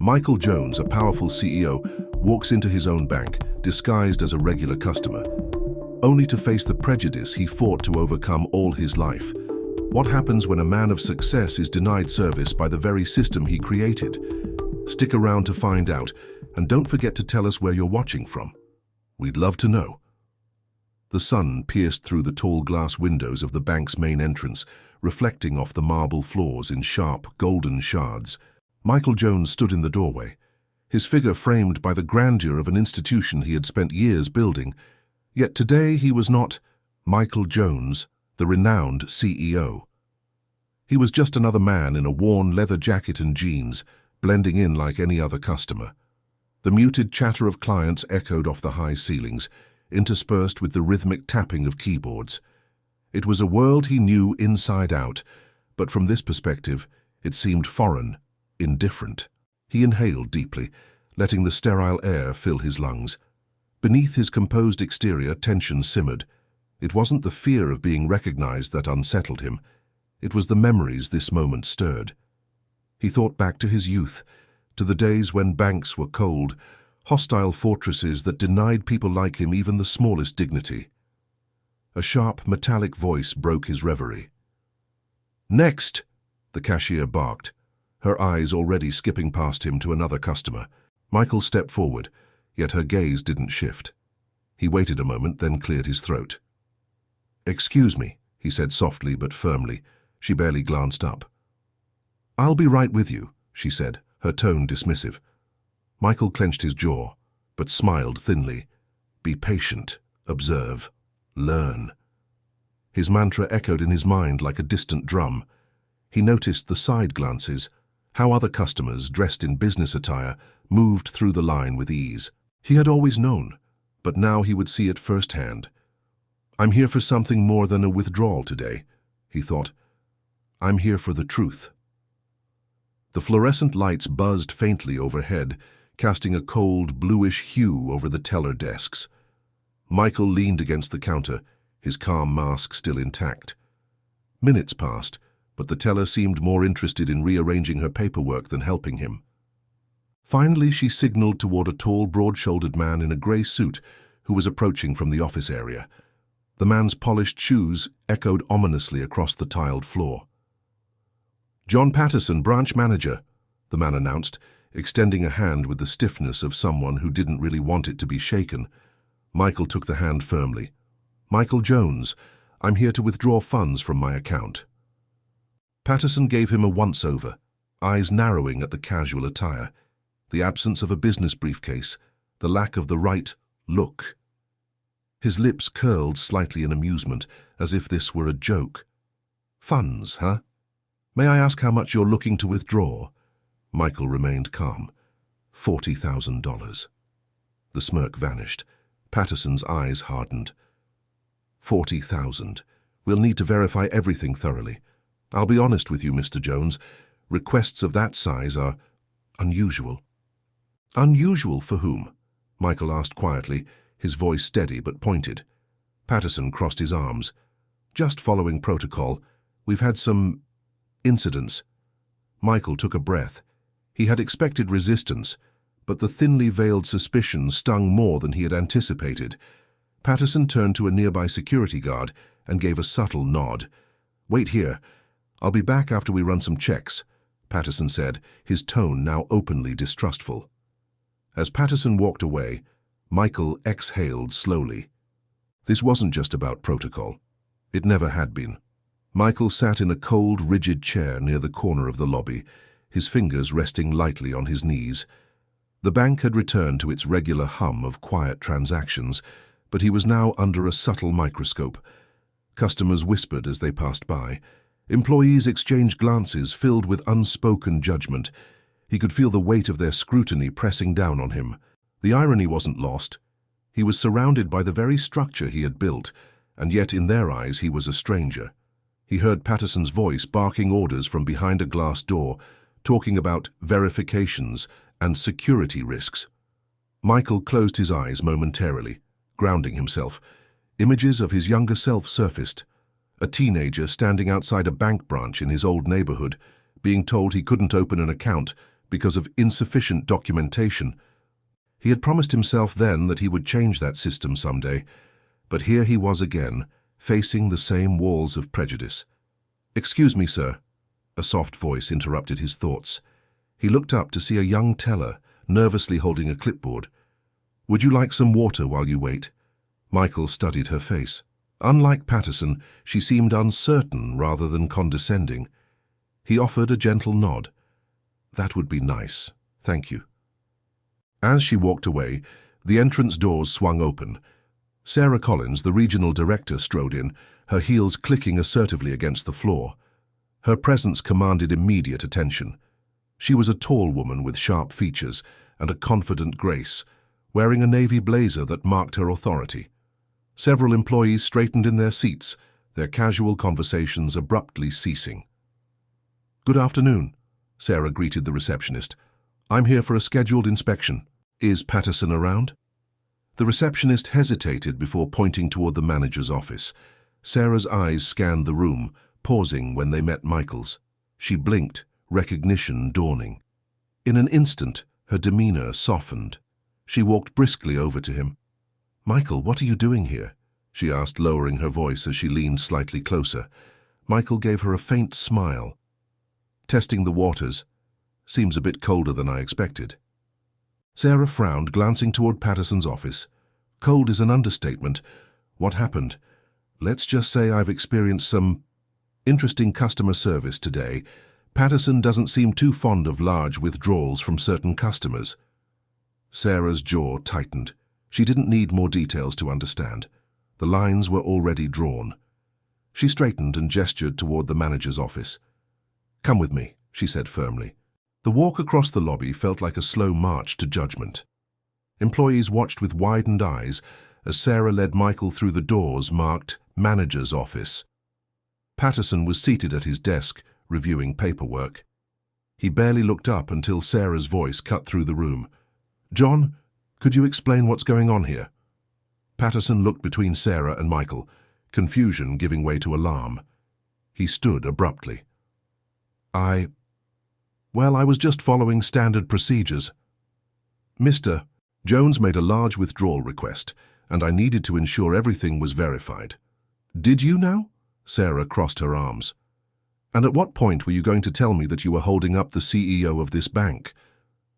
Michael Jones, a powerful CEO, walks into his own bank, disguised as a regular customer, only to face the prejudice he fought to overcome all his life. What happens when a man of success is denied service by the very system he created? Stick around to find out, and don't forget to tell us where you're watching from. We'd love to know. The sun pierced through the tall glass windows of the bank's main entrance, reflecting off the marble floors in sharp, golden shards. Michael Jones stood in the doorway, his figure framed by the grandeur of an institution he had spent years building. Yet today he was not Michael Jones, the renowned CEO. He was just another man in a worn leather jacket and jeans, blending in like any other customer. The muted chatter of clients echoed off the high ceilings, interspersed with the rhythmic tapping of keyboards. It was a world he knew inside out, but from this perspective, it seemed foreign, indifferent. He inhaled deeply, letting the sterile air fill his lungs. Beneath his composed exterior, tension simmered. It wasn't the fear of being recognized that unsettled him. It was the memories this moment stirred. He thought back to his youth, to the days when banks were cold, hostile fortresses that denied people like him even the smallest dignity. A sharp, metallic voice broke his reverie. "Next!" the cashier barked, her eyes already skipping past him to another customer. Michael stepped forward, yet her gaze didn't shift. He waited a moment, then cleared his throat. "Excuse me," he said softly but firmly. She barely glanced up. "I'll be right with you," she said, her tone dismissive. Michael clenched his jaw, but smiled thinly. "Be patient, observe, learn." His mantra echoed in his mind like a distant drum. He noticed the side glances, how other customers, dressed in business attire, moved through the line with ease. He had always known, but now he would see it firsthand. "I'm here for something more than a withdrawal today," he thought. "I'm here for the truth." The fluorescent lights buzzed faintly overhead, casting a cold, bluish hue over the teller desks. Michael leaned against the counter, his calm mask still intact. Minutes passed, but the teller seemed more interested in rearranging her paperwork than helping him. Finally, she signaled toward a tall, broad-shouldered man in a grey suit who was approaching from the office area. The man's polished shoes echoed ominously across the tiled floor. "John Patterson, branch manager," the man announced, extending a hand with the stiffness of someone who didn't really want it to be shaken. Michael took the hand firmly. "Michael Jones, I'm here to withdraw funds from my account." Patterson gave him a once-over, eyes narrowing at the casual attire, the absence of a business briefcase, the lack of the right look. His lips curled slightly in amusement, as if this were a joke. "Funds, huh? May I ask how much you're looking to withdraw?" Michael remained calm. $40,000. The smirk vanished. Patterson's eyes hardened. $40,000. We'll need to verify everything thoroughly. I'll be honest with you, Mr. Jones. Requests of that size are unusual." "Unusual for whom?" Michael asked quietly, his voice steady but pointed. Patterson crossed his arms. "Just following protocol. We've had some incidents." Michael took a breath. He had expected resistance, but the thinly veiled suspicion stung more than he had anticipated. Patterson turned to a nearby security guard and gave a subtle nod. "Wait here. I'll be back after we run some checks," Patterson said, his tone now openly distrustful. As Patterson walked away, Michael exhaled slowly. This wasn't just about protocol. It never had been. Michael sat in a cold, rigid chair near the corner of the lobby, his fingers resting lightly on his knees. The bank had returned to its regular hum of quiet transactions, but he was now under a subtle microscope. Customers whispered as they passed by. Employees exchanged glances filled with unspoken judgment. He could feel the weight of their scrutiny pressing down on him. The irony wasn't lost. He was surrounded by the very structure he had built, and yet in their eyes he was a stranger. He heard Patterson's voice barking orders from behind a glass door, talking about verifications and security risks. Michael closed his eyes momentarily, grounding himself. Images of his younger self surfaced. A teenager standing outside a bank branch in his old neighborhood, being told he couldn't open an account because of insufficient documentation. He had promised himself then that he would change that system someday, but here he was again, facing the same walls of prejudice. "Excuse me, sir." A soft voice interrupted his thoughts. He looked up to see a young teller, nervously holding a clipboard. "Would you like some water while you wait?" Michael studied her face. Unlike Patterson, she seemed uncertain rather than condescending. He offered a gentle nod. "That would be nice. Thank you." As she walked away, the entrance doors swung open. Sarah Collins, the regional director, strode in, her heels clicking assertively against the floor. Her presence commanded immediate attention. She was a tall woman with sharp features and a confident grace, wearing a navy blazer that marked her authority. Several employees straightened in their seats, their casual conversations abruptly ceasing. "Good afternoon," Sarah greeted the receptionist. "I'm here for a scheduled inspection. Is Patterson around?" The receptionist hesitated before pointing toward the manager's office. Sarah's eyes scanned the room, pausing when they met Michael's. She blinked, recognition dawning. In an instant, her demeanor softened. She walked briskly over to him. "Michael, what are you doing here?" she asked, lowering her voice as she leaned slightly closer. Michael gave her a faint smile. "Testing the waters. Seems a bit colder than I expected." Sarah frowned, glancing toward Patterson's office. "Cold is an understatement. What happened?" "Let's just say I've experienced some interesting customer service today. Patterson doesn't seem too fond of large withdrawals from certain customers." Sarah's jaw tightened. She didn't need more details to understand. The lines were already drawn. She straightened and gestured toward the manager's office. "Come with me," she said firmly. The walk across the lobby felt like a slow march to judgment. Employees watched with widened eyes as Sarah led Michael through the doors marked Manager's Office. Patterson was seated at his desk, reviewing paperwork. He barely looked up until Sarah's voice cut through the room. "John, could you explain what's going on here?" Patterson looked between Sarah and Michael, confusion giving way to alarm. He stood abruptly. I was just following standard procedures." "Mr. Jones made a large withdrawal request, and I needed to ensure everything was verified." "Did you now?" Sarah crossed her arms. "And at what point were you going to tell me that you were holding up the CEO of this bank?"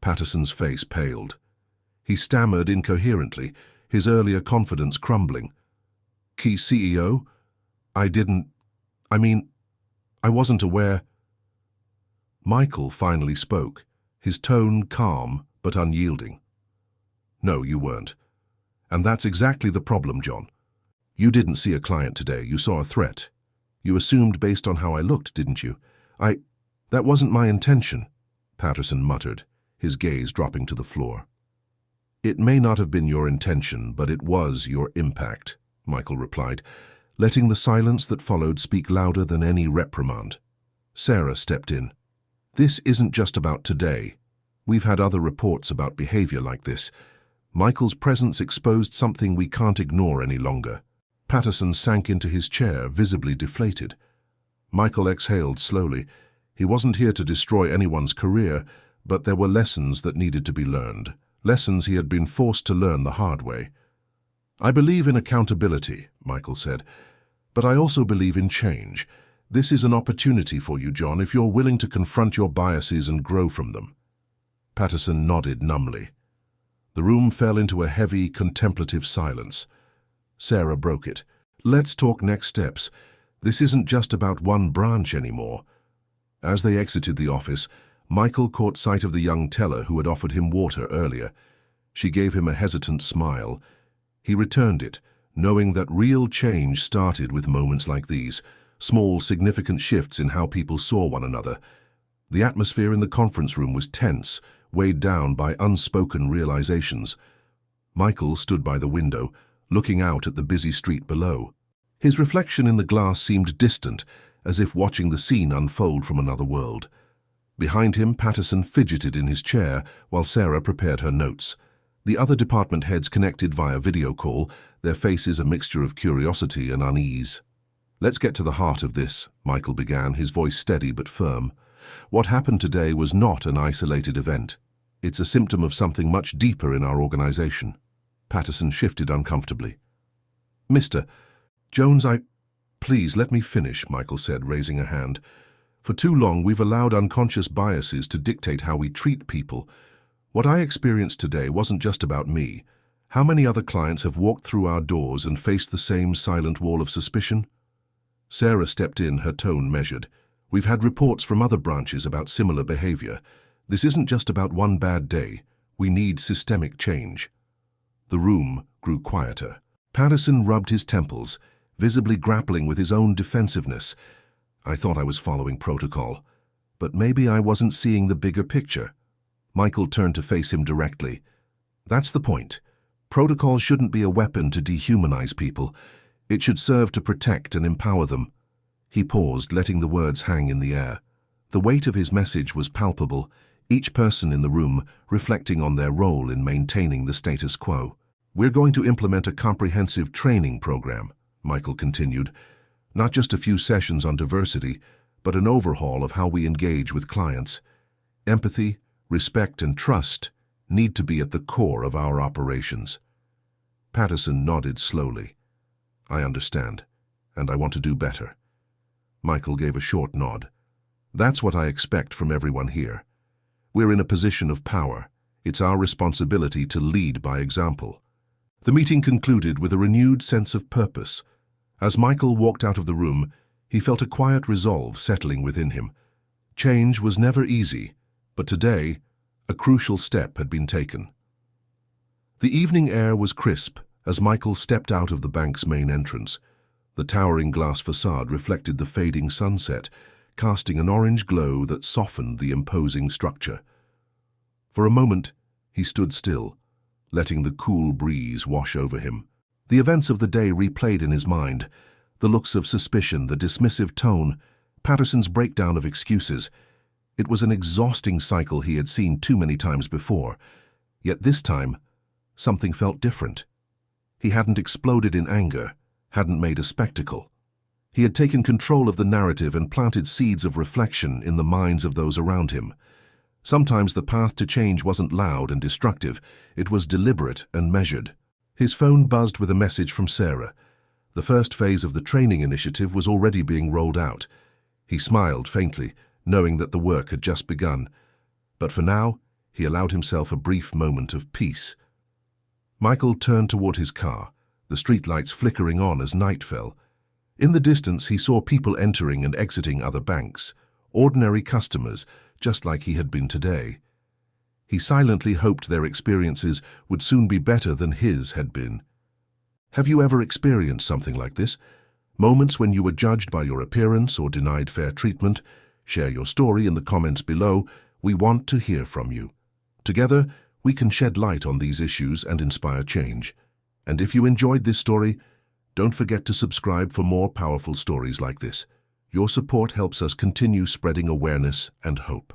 Patterson's face paled. He stammered incoherently, his earlier confidence crumbling. "Key CEO? I wasn't aware." Michael finally spoke, his tone calm but unyielding. "No, you weren't. And that's exactly the problem, John. You didn't see a client today, you saw a threat. You assumed based on how I looked, didn't you? That wasn't my intention," Patterson muttered, his gaze dropping to the floor. "It may not have been your intention, but it was your impact," Michael replied, letting the silence that followed speak louder than any reprimand. Sarah stepped in. "This isn't just about today. We've had other reports about behavior like this. Michael's presence exposed something we can't ignore any longer." Patterson sank into his chair, visibly deflated. Michael exhaled slowly. He wasn't here to destroy anyone's career, but there were lessons that needed to be learned, lessons he had been forced to learn the hard way. "I believe in accountability," Michael said, "but I also believe in change. This is an opportunity for you, John, if you're willing to confront your biases and grow from them." Patterson nodded numbly. The room fell into a heavy, contemplative silence. Sarah broke it. "Let's talk next steps. This isn't just about one branch anymore." As they exited the office, Michael caught sight of the young teller who had offered him water earlier. She gave him a hesitant smile. He returned it, knowing that real change started with moments like these, small, significant shifts in how people saw one another. The atmosphere in the conference room was tense, weighed down by unspoken realizations. Michael stood by the window, looking out at the busy street below. His reflection in the glass seemed distant, as if watching the scene unfold from another world. Behind him, Patterson fidgeted in his chair while Sarah prepared her notes. The other department heads connected via video call, their faces a mixture of curiosity and unease. "Let's get to the heart of this," Michael began, his voice steady but firm. What happened today was not an isolated event. It's a symptom of something much deeper in our organization. Patterson shifted uncomfortably. Mr. Jones, Please, let me finish, Michael said, raising a hand. For too long, we've allowed unconscious biases to dictate how we treat people. What I experienced today wasn't just about me. How many other clients have walked through our doors and faced the same silent wall of suspicion? Sarah stepped in, her tone measured. We've had reports from other branches about similar behavior. This isn't just about one bad day. We need systemic change. The room grew quieter. Patterson rubbed his temples, visibly grappling with his own defensiveness. I thought I was following protocol, but maybe I wasn't seeing the bigger picture. Michael turned to face him directly. That's the point. Protocol shouldn't be a weapon to dehumanize people. It should serve to protect and empower them. He paused, letting the words hang in the air. The weight of his message was palpable, each person in the room reflecting on their role in maintaining the status quo. We're going to implement a comprehensive training program, Michael continued. Not just a few sessions on diversity, but an overhaul of how we engage with clients. Empathy, respect, and trust need to be at the core of our operations. Patterson nodded slowly. I understand, and I want to do better. Michael gave a short nod. That's what I expect from everyone here. We're in a position of power. It's our responsibility to lead by example. The meeting concluded with a renewed sense of purpose. As Michael walked out of the room, he felt a quiet resolve settling within him. Change was never easy, but today, a crucial step had been taken. The evening air was crisp as Michael stepped out of the bank's main entrance. The towering glass facade reflected the fading sunset, casting an orange glow that softened the imposing structure. For a moment, he stood still, letting the cool breeze wash over him. The events of the day replayed in his mind, the looks of suspicion, the dismissive tone, Patterson's breakdown of excuses. It was an exhausting cycle he had seen too many times before, yet this time, something felt different. He hadn't exploded in anger, hadn't made a spectacle. He had taken control of the narrative and planted seeds of reflection in the minds of those around him. Sometimes the path to change wasn't loud and destructive, it was deliberate and measured. His phone buzzed with a message from Sarah. The first phase of the training initiative was already being rolled out. He smiled faintly, knowing that the work had just begun. But for now, he allowed himself a brief moment of peace. Michael turned toward his car, the streetlights flickering on as night fell. In the distance, he saw people entering and exiting other banks, ordinary customers, just like he had been today. He silently hoped their experiences would soon be better than his had been. Have you ever experienced something like this? Moments when you were judged by your appearance or denied fair treatment? Share your story in the comments below. We want to hear from you. Together, we can shed light on these issues and inspire change. And if you enjoyed this story, don't forget to subscribe for more powerful stories like this. Your support helps us continue spreading awareness and hope.